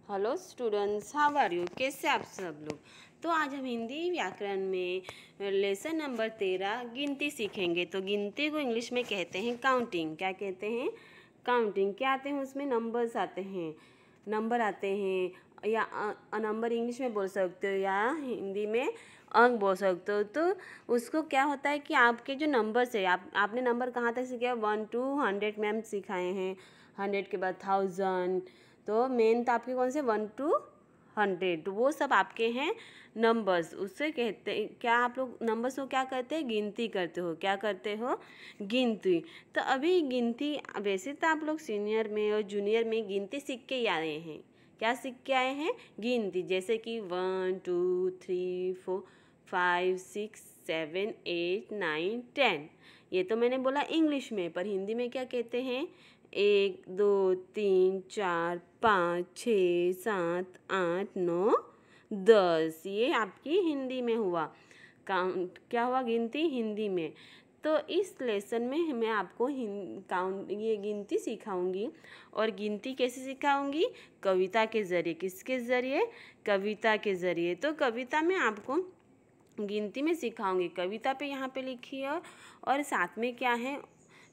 Hello students, how are you? कैसे आप सब लोग? तो आज हम हिंदी व्याकरण में लेसन नंबर 13 गिनती सीखेंगे। तो गिनती को इंग्लिश में कहते हैं काउंटिंग। क्या कहते हैं? काउंटिंग। क्या आते हैं उसमें? नंबर्स आते हैं, नंबर आते हैं, या नंबर इंग्लिश में बोल सकते हो या हिंदी में अंक बोल सकते हो। तो उसको क्या होता है कि आपके जो नंबर्स है, आपने नंबर कहाँ तक सीखे? 1 to 100 में हम सिखाए हैं। 100 के बाद 1000। तो मेन तो आपके कौन से 1 to 100 वो सब आपके हैं नंबर्स। उससे कहते हैं क्या, आप लोग नंबर्स को क्या करते हैं? गिनती करते हो। क्या करते हो? गिनती। तो अभी गिनती, वैसे तो आप लोग सीनियर में और जूनियर में गिनती सीख के ही आए हैं। क्या सीख के आए हैं? गिनती। जैसे कि 1 2 3 4 5 6 7 8 9 10। ये तो मैंने बोला इंग्लिश में, पर हिंदी में क्या कहते हैं? 1 2 3 4 5 6 7 8 9 10। ये आपकी हिंदी में हुआ काउंट। क्या हुआ? गिनती हिंदी में। तो इस लेसन में मैं आपको ये गिनती सिखाऊंगी। और गिनती कैसे सिखाऊंगी? कविता के ज़रिए। किसके ज़रिए? कविता के ज़रिए। तो कविता में आपको गिनती में सिखाऊंगी। कविता पे यहाँ पे लिखिए। और साथ में क्या है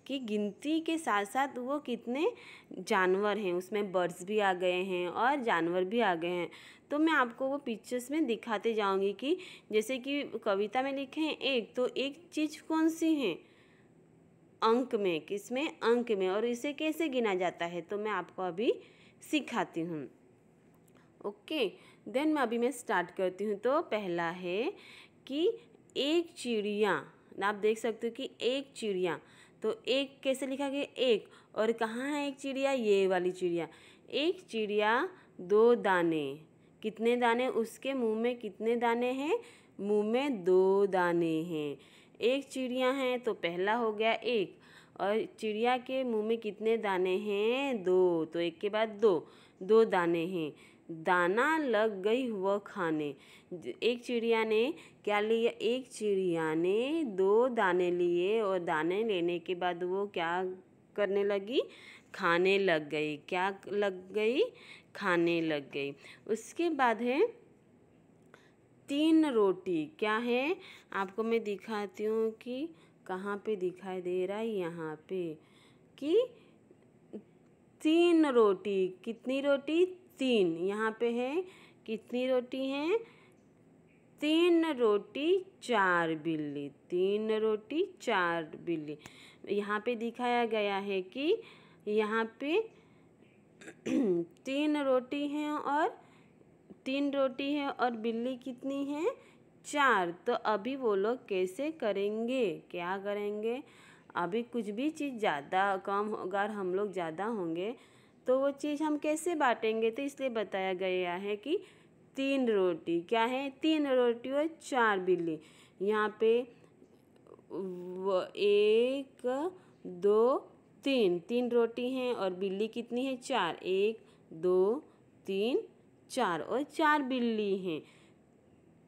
कि गिनती के साथ साथ वो कितने जानवर हैं, उसमें बर्ड्स भी आ गए हैं और जानवर भी आ गए हैं। तो मैं आपको वो पिक्चर्स में दिखाते जाऊंगी कि जैसे कि कविता में लिखे हैं एक, तो एक चीज़ कौन सी है? अंक में। किसमें? अंक में। और इसे कैसे गिना जाता है तो मैं आपको अभी सिखाती हूँ। ओके, देन मैं स्टार्ट करती हूँ। तो पहला है कि एक चिड़िया। आप देख सकते हो कि एक चिड़िया। तो एक कैसे लिखा गया? एक। और कहाँ है एक चिड़िया? ये वाली चिड़िया। एक चिड़िया, दो दाने। कितने दाने? उसके मुंह में कितने दाने हैं? मुंह में 2 दाने हैं। एक चिड़िया है तो पहला हो गया एक। और चिड़िया के मुंह में कितने दाने हैं? 2। तो एक के बाद 2 दाने हैं। दाना लग गई वह खाने। एक चिड़िया ने क्या लिया? एक चिड़िया ने 2 दाने लिए और दाने लेने के बाद वो क्या करने लगी? खाने लग गई। क्या लग गई? खाने लग गई। उसके बाद है 3 रोटी। क्या है? आपको मैं दिखाती हूँ कि कहाँ पे दिखाई दे रहा है। यहाँ पे कि 3 रोटी। कितनी रोटी? 3। यहाँ पे है कितनी रोटी हैं? 3 रोटी 4 बिल्ली। 3 रोटी 4 बिल्ली। यहाँ पे दिखाया गया है कि यहाँ पे 3 रोटी हैं और 3 रोटी है और बिल्ली कितनी है? 4। तो अभी वो लोग कैसे करेंगे? क्या करेंगे? अभी कुछ भी चीज़ ज़्यादा कम, अगर हम लोग ज़्यादा होंगे तो वो चीज़ हम कैसे बांटेंगे? तो इसलिए बताया गया है कि 3 रोटी। क्या है? 3 रोटी और 4 बिल्ली। यहाँ पे 1 2 3। 3 रोटी हैं और बिल्ली कितनी है? 4। 1 2 3 4 और 4 बिल्ली हैं।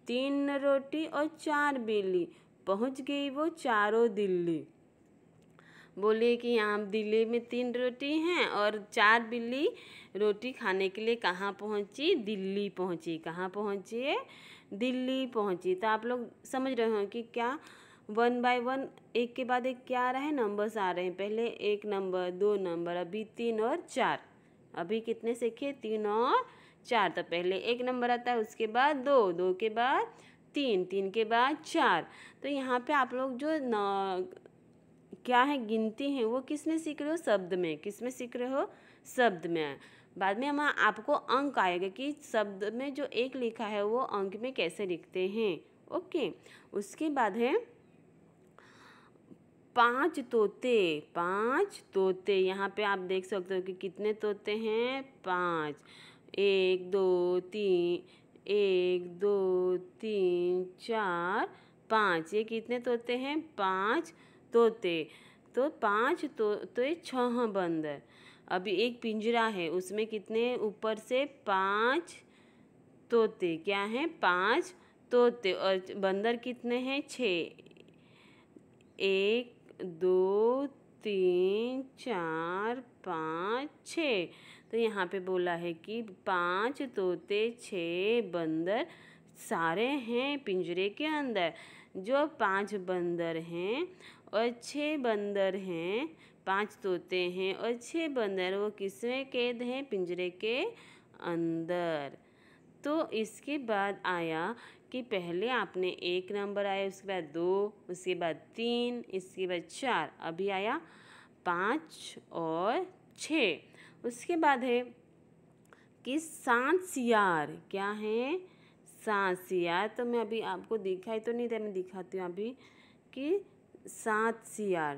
3 रोटी और 4 बिल्ली। पहुंच गई वो चारों दिल्ली। बोले कि यहाँ दिल्ली में 3 रोटी हैं और 4 बिल्ली रोटी खाने के लिए कहाँ पहुँची? दिल्ली पहुँची। कहाँ पहुँची है? दिल्ली पहुँची। तो आप लोग समझ रहे हो कि क्या 1 बाय 1 एक के बाद एक क्या आ रहा है? नंबर्स आ रहे हैं। पहले 1 नंबर, 2 नंबर, अभी 3 और 4। अभी कितने सीखे? 3 और 4। तो पहले 1 नंबर आता है, उसके बाद 2, 2 के बाद 3, 3 के बाद 4। तो यहाँ पे आप लोग जो क्या है गिनती है वो किस में सीख रहे हो? शब्द में। किस में सीख रहे हो? शब्द में। बाद में हम आपको अंक आएगा कि शब्द में जो एक लिखा है वो अंक में कैसे लिखते हैं। ओके, उसके बाद है 5 तोते। 5 तोते। यहाँ पे आप देख सकते हो कि कितने तोते हैं? 5। 1 2 3 1 2 3 4 5। ये कितने तोते हैं? 5 तोते। तो 5 तोते 6 बंदर। अभी एक पिंजरा है, उसमें कितने? ऊपर से 5 तोते। क्या है? 5 तोते। और बंदर कितने हैं? 6। 1 2 3 4 5 6। तो यहाँ पे बोला है कि 5 तोते 6 बंदर सारे हैं पिंजरे के अंदर। जो 5 बंदर हैं और 6 बंदर हैं, 5 तोते हैं और 6 बंदर, वो किसमें कैद हैं? पिंजरे के अंदर। तो इसके बाद आया कि पहले आपने 1 नंबर आया, उसके बाद 2, उसके बाद 3, इसके बाद 4, अभी आया 5 और 6। उसके बाद है कि 7 सियार। क्या है? 7 सियार। तो मैं अभी आपको दिखाई तो नहीं दे, मैं दिखाती हूँ अभी कि 7 सियार।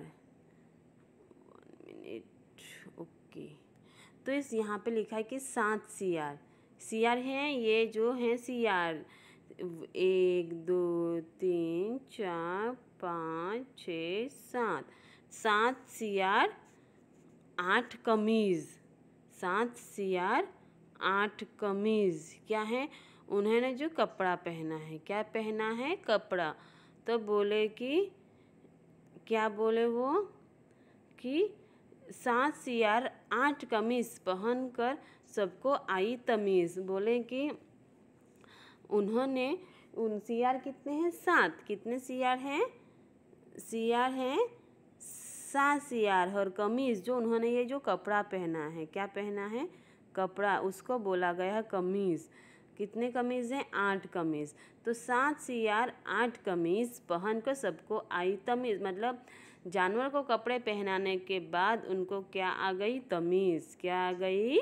1 मिनट, ओके। तो इस यहाँ पे लिखा है कि 7 सियार। सियार हैं ये जो हैं सियार, 1 2 3 4 5 6 7। 7 सियार 8 कमीज। 7 सियार 8 कमीज। क्या है? उन्होंने जो कपड़ा पहना है। क्या पहना है? कपड़ा। तो बोले कि क्या बोले वो कि 7 सियार 8 कमीज पहनकर सबको आई तमीज़। बोले कि उन्होंने, उन सियार कितने हैं? 7। कितने सियार हैं? सियार हैं 7 सियार। और कमीज़ जो उन्होंने ये जो कपड़ा पहना है, क्या पहना है? कपड़ा, उसको बोला गया है कमीज़। कितने कमीज़ हैं? 8 कमीज़। तो 7 सियार 8 कमीज़ पहनकर सबको आई तमीज़, मतलब जानवर को कपड़े पहनाने के बाद उनको क्या आ गई? तमीज़। क्या आ गई?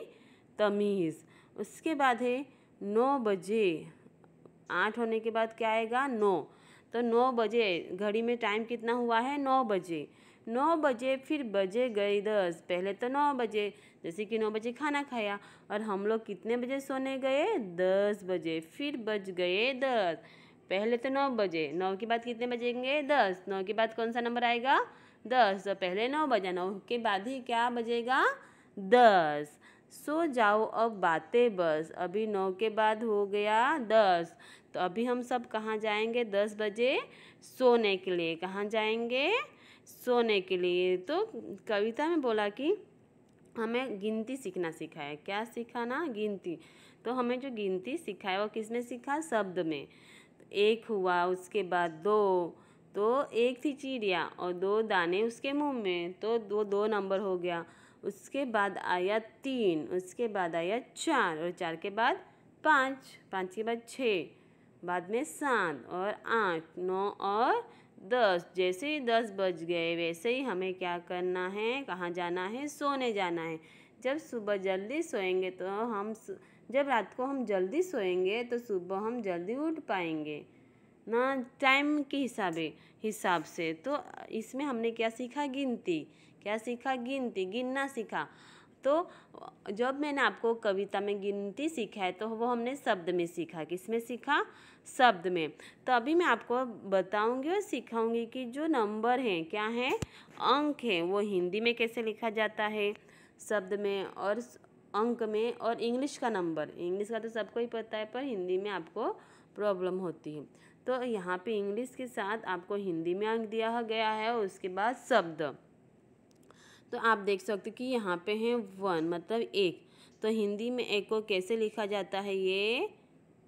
तमीज़। उसके बाद है 9 बजे। 8 होने के बाद क्या आएगा? 9। तो 9 बजे, घड़ी में टाइम कितना हुआ है? 9 बजे। 9 बजे फिर बजे गए 10। पहले तो 9 बजे, जैसे कि 9 बजे खाना खाया, और हम लोग कितने बजे सोने गए? 10 बजे। फिर बज गए 10। पहले तो 9 बजे, 9 के बाद कितने बजेंगे? 10। 9 के बाद कौन सा नंबर आएगा? 10। तो पहले 9 बजा, 9 के बाद ही क्या बजेगा? 10। सो जाओ अब बातें बस। अभी 9 के बाद हो गया 10। तो अभी हम सब कहाँ जाएंगे? 10 बजे सोने के लिए। कहाँ जाएंगे? सोने के लिए। तो कविता में बोला कि हमें गिनती सीखना सिखाया। क्या सिखाना? गिनती। तो हमें जो गिनती सिखाया वो किसमें सीखा? शब्द में। 1 हुआ, उसके बाद 2, तो 1 थी चिड़िया और 2 दाने उसके मुंह में, तो 2 नंबर हो गया। उसके बाद आया 3, उसके बाद आया 4, और 4 के बाद 5, 5 के बाद 6, बाद में 7 और 8, 9 और 10। जैसे ही 10 बज गए वैसे ही हमें क्या करना है? कहाँ जाना है? सोने जाना है। जब सुबह जल्दी सोएंगे तो जब रात को हम जल्दी सोएंगे तो सुबह हम जल्दी उठ पाएंगे ना, टाइम के हिसाब से। तो इसमें हमने क्या सीखा? गिनती। क्या सीखा? गिनती, गिनना सीखा। तो जब मैंने आपको कविता में गिनती सीखा है तो वो हमने शब्द में सीखा। किसमें सीखा? शब्द में। तो अभी मैं आपको बताऊंगी और सिखाऊंगी कि जो नंबर हैं, क्या हैं? अंक हैं, वो हिंदी में कैसे लिखा जाता है, शब्द में और अंक में। और इंग्लिश का नंबर, इंग्लिश का तो सबको ही पता है, पर हिंदी में आपको प्रॉब्लम होती है। तो यहाँ पे इंग्लिश के साथ आपको हिंदी में अंक दिया गया है, और उसके बाद शब्द। तो आप देख सकते हो कि यहाँ पे है 1, मतलब 1। तो हिंदी में 1 को कैसे लिखा जाता है? ये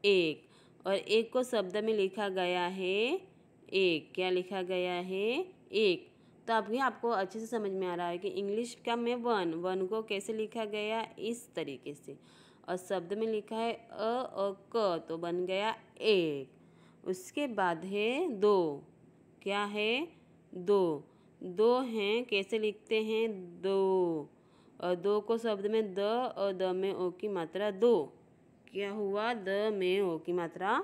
1। और 1 को शब्द में लिखा गया है 1। क्या लिखा गया है? 1। तो अभी आपको अच्छे से समझ में आ रहा है कि इंग्लिश का में 1 को कैसे लिखा गया? इस तरीके से। और शब्द में लिखा है अ और क, तो बन गया 1। उसके बाद है 2। क्या है? 2। 2 हैं, कैसे लिखते हैं? 2। और 2 को शब्द में द और द में ओ की मात्रा 2। क्या हुआ? द में ओ की मात्रा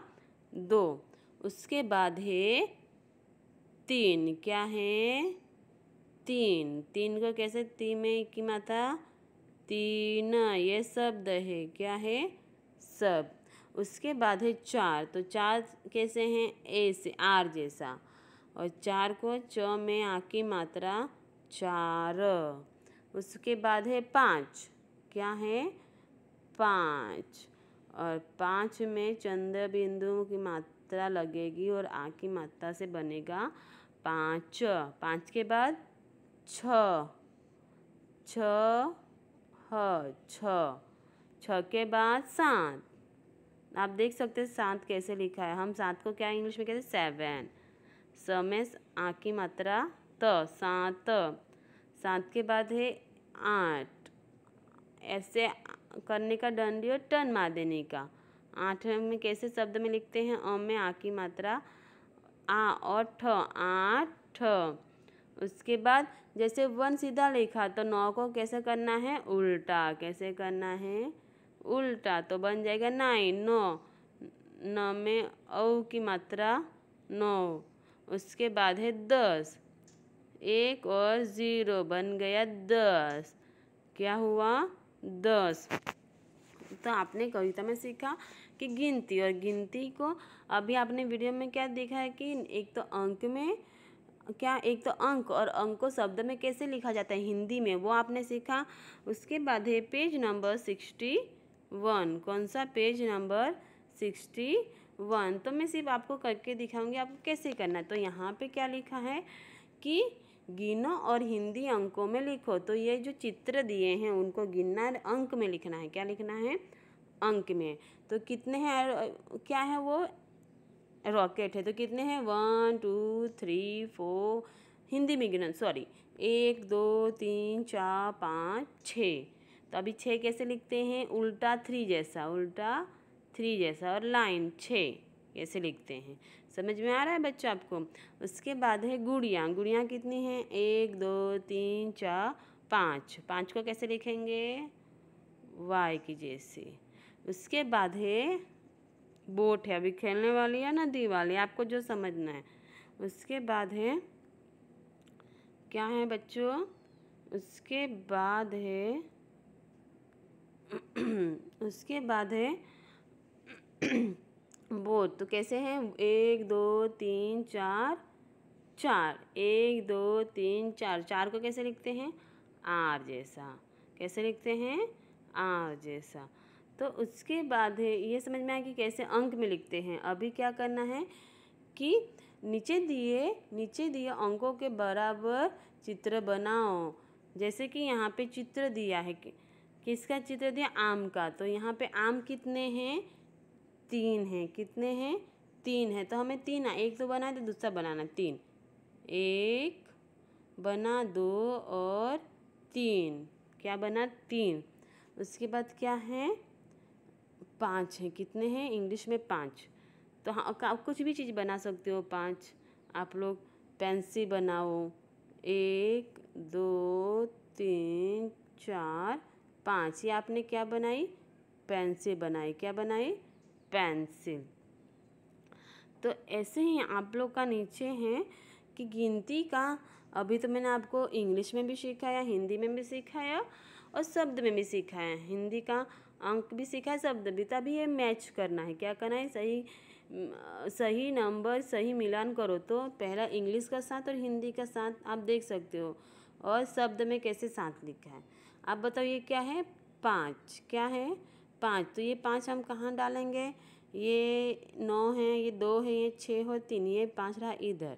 2। उसके बाद है 3। क्या है? 3। 3 को कैसे? 3 में की मात्रा 3, ये शब्द है। क्या है? शब्द। उसके बाद है 4। तो 4 कैसे हैं? ए से, आर जैसा। और 4 को च में आ की मात्रा 4। उसके बाद है 5। क्या है? 5। और 5 में चंद्र बिंदु की मात्रा लगेगी और आ की मात्रा से बनेगा 5। 5 के बाद 6। 6 छ, छ के बाद 7। आप देख सकते हैं 7 कैसे लिखा है। हम 7 को क्या इंग्लिश में कहते हैं 7। स में आ की मात्रा त, 7। 7 के बाद है 8। ऐसे करने का दंड और टन मार देने का। 8 में कैसे शब्द में लिखते हैं, अ में आ की मात्रा आ और ठ, 8। उसके बाद जैसे 1 सीधा लिखा तो 9 को कैसे करना है उल्टा। कैसे करना है उल्टा, तो बन जाएगा 9, 9। 9 में औ की मात्रा 9। उसके बाद है 10, 1 और 0 बन गया 10। क्या हुआ 10। तो आपने कविता में सीखा कि गिनती, और गिनती को अभी आपने वीडियो में क्या देखा है कि एक तो अंक में क्या, एक तो अंक, और अंक को शब्द में कैसे लिखा जाता है हिंदी में, वो आपने सीखा। उसके बाद है पेज नंबर 61। कौन सा पेज नंबर 61। तो मैं सिर्फ आपको करके दिखाऊंगी आपको कैसे करना है। तो यहाँ पे क्या लिखा है कि गिनो और हिंदी अंकों में लिखो। तो ये जो चित्र दिए हैं उनको गिनना है, अंक में लिखना है। क्या लिखना है अंक में। तो कितने हैं, क्या है वो रॉकेट है, तो कितने हैं 1 2 3 4। हिंदी में गिनो, सॉरी 1 2 3 4 5 6। तो अभी 6 कैसे लिखते हैं उल्टा 3 जैसा, उल्टा 3 जैसा, और लाइन 6 कैसे लिखते हैं। समझ में आ रहा है बच्चों आपको। उसके बाद है गुड़ियाँ। गुड़ियाँ कितनी हैं 1 2 3 4 5। 5 को कैसे लिखेंगे वाई की जैसे। उसके बाद है बोट है, अभी खेलने वाली है नदी वाली, आपको जो समझना है। उसके बाद है क्या है बच्चों, उसके बाद है उसके बाद है बोट। तो कैसे हैं 1 2 3 4 4। 1 2 3 4। 4 को कैसे लिखते हैं आर जैसा। कैसे लिखते हैं आर जैसा। तो उसके बाद है ये समझ में आया कि कैसे अंक में लिखते हैं। अभी क्या करना है कि नीचे दिए अंकों के बराबर चित्र बनाओ। जैसे कि यहाँ पे चित्र दिया है कि किसका चित्र दिया आम का। तो यहाँ पे आम कितने हैं 3 हैं। कितने हैं 3 हैं। तो हमें 3 एक तो बना तो दूसरा बनाना 3। 1 बना 2 और 3। क्या बना 3। उसके बाद क्या है 5 है। कितने हैं इंग्लिश में 5। तो हाँ आप कुछ भी चीज़ बना सकते हो 5। आप लोग पेंसिल बनाओ 1 2 3 4 5। ये आपने क्या बनाई पेंसिल बनाई। क्या बनाई पेंसिल। तो ऐसे ही आप लोग का नीचे है कि गिनती का अभी तो मैंने आपको इंग्लिश में भी सिखाया, हिंदी में भी सिखाया और शब्द में भी सिखाया। हिंदी का अंक भी सीखा है, शब्द भी। तभी ये मैच करना है। क्या करना है सही नंबर सही मिलान करो। तो पहला इंग्लिश का साथ और हिंदी का साथ आप देख सकते हो, और शब्द में कैसे साथ लिखा है। आप बताओ ये क्या है 5। क्या है 5। तो ये 5 हम कहाँ डालेंगे, ये 9 है, ये 2 है, ये 6 और 3, ये 5 रहा इधर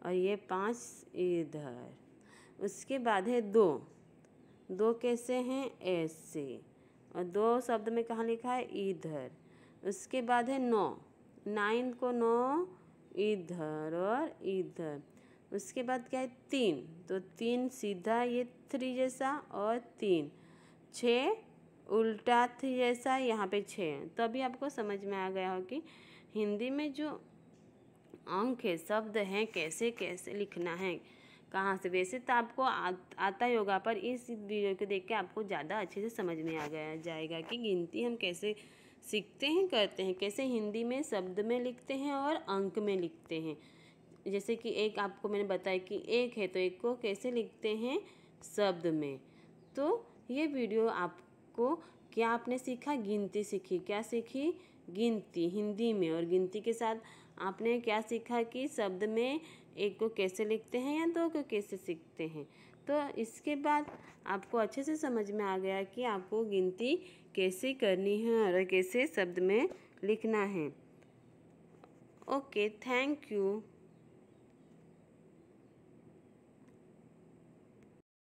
और ये 5 इधर। उसके बाद है 2। 2 कैसे हैं ऐसे, और 2 शब्द में कहाँ लिखा है इधर। उसके बाद है 9। 9 को 9 इधर और इधर। उसके बाद क्या है 3। तो 3 सीधा ये 3 जैसा और 3। 6 उल्टा 3 जैसा, यहाँ पे 6। तो अभी आपको समझ में आ गया हो कि हिंदी में जो अंक है शब्द हैं कैसे कैसे लिखना है कहाँ से। वैसे तो आपको आता ही होगा, पर इस वीडियो को देख के आपको ज़्यादा अच्छे से समझ में आ गया जाएगा कि गिनती हम कैसे सीखते हैं करते हैं, कैसे हिंदी में शब्द में लिखते हैं और अंक में लिखते हैं। जैसे कि एक आपको मैंने बताया कि 1 है तो 1 को कैसे लिखते हैं शब्द में। तो ये वीडियो आपको क्या आपने सीखा गिनती सीखी। क्या सीखी गिनती हिंदी में, और गिनती के साथ आपने क्या सीखा कि शब्द में 1 को कैसे लिखते हैं या 2 को कैसे सीखते हैं। तो इसके बाद आपको अच्छे से समझ में आ गया कि आपको गिनती कैसे करनी है और कैसे शब्द में लिखना है। Okay, thank you.